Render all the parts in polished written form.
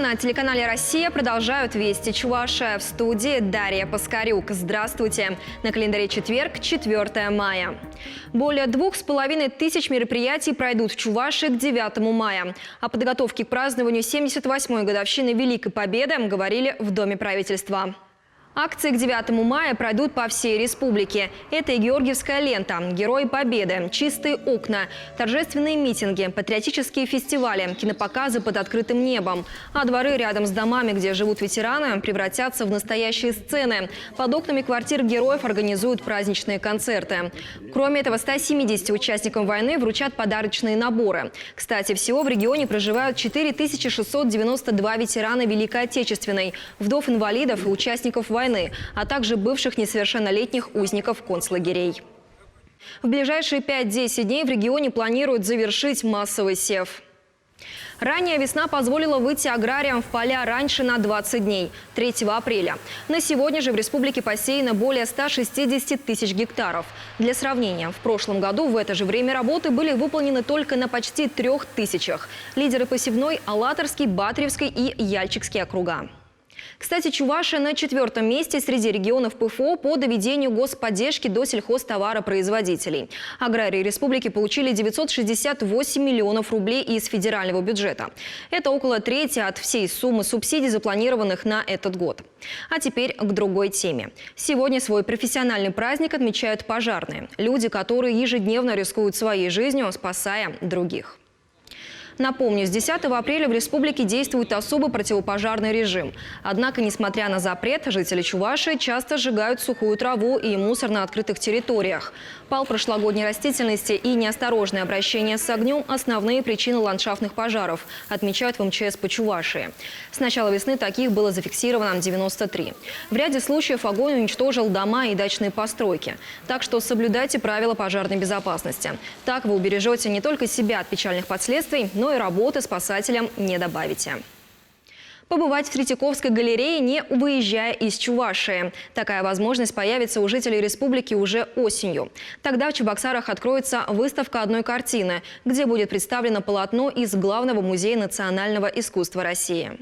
на телеканале «Россия» продолжают «Вести Чувашия». В студии Дарья Паскарюк. Здравствуйте. На календаре четверг, 4 мая. Более 2500 мероприятий пройдут в Чувашии к 9 мая. О подготовке к празднованию 78-й годовщины Великой Победы говорили в Доме правительства. Акции к 9 мая пройдут по всей республике. Это и Георгиевская лента, Герои Победы, Чистые окна, торжественные митинги, патриотические фестивали, кинопоказы под открытым небом. А дворы рядом с домами, где живут ветераны, превратятся в настоящие сцены. Под окнами квартир героев организуют праздничные концерты. Кроме этого, 170 участникам войны вручат подарочные наборы. Кстати, всего в регионе проживают 4692 ветерана Великой Отечественной, вдов-инвалидов и участников войны, а также бывших несовершеннолетних узников концлагерей. В ближайшие 5-10 дней в регионе планируют завершить массовый сев. Ранняя весна позволила выйти аграриям в поля раньше на 20 дней, 3 апреля. На сегодня же в республике посеяно более 160 тысяч гектаров. Для сравнения, в прошлом году в это же время работы были выполнены только на почти 3000. Лидеры посевной – Алатырский, Батревский и Яльчикский округа. Кстати, Чувашия на 4-м месте среди регионов ПФО по доведению господдержки до сельхозтоваропроизводителей. Аграрии республики получили 968 миллионов рублей из федерального бюджета. Это около трети от всей суммы субсидий, запланированных на этот год. А теперь к другой теме. Сегодня свой профессиональный праздник отмечают пожарные. Люди, которые ежедневно рискуют своей жизнью, спасая других. Напомню, с 10 апреля в республике действует особый противопожарный режим. Однако, несмотря на запрет, жители Чувашии часто сжигают сухую траву и мусор на открытых территориях. Пал прошлогодней растительности и неосторожное обращение с огнем – основные причины ландшафтных пожаров, отмечают в МЧС по Чувашии. С начала весны таких было зафиксировано 93. В ряде случаев огонь уничтожил дома и дачные постройки. Так что соблюдайте правила пожарной безопасности. Так вы убережете не только себя от печальных последствий, но и работы спасателям не добавите. Побывать в Третьяковской галерее, не выезжая из Чувашии. Такая возможность появится у жителей республики уже осенью. Тогда в Чебоксарах откроется выставка одной картины, где будет представлено полотно из Главного музея национального искусства России.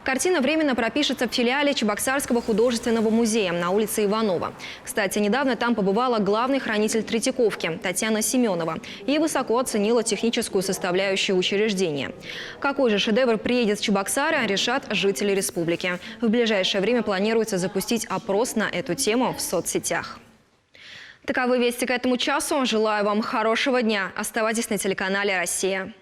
Картина временно пропишется в филиале Чебоксарского художественного музея на улице Иванова. Кстати, недавно там побывала главный хранитель Третьяковки Татьяна Семенова и высоко оценила техническую составляющую учреждения. Какой же шедевр приедет в Чебоксары, решат жители республики. В ближайшее время планируется запустить опрос на эту тему в соцсетях. Таковы вести к этому часу. Желаю вам хорошего дня. Оставайтесь на телеканале «Россия».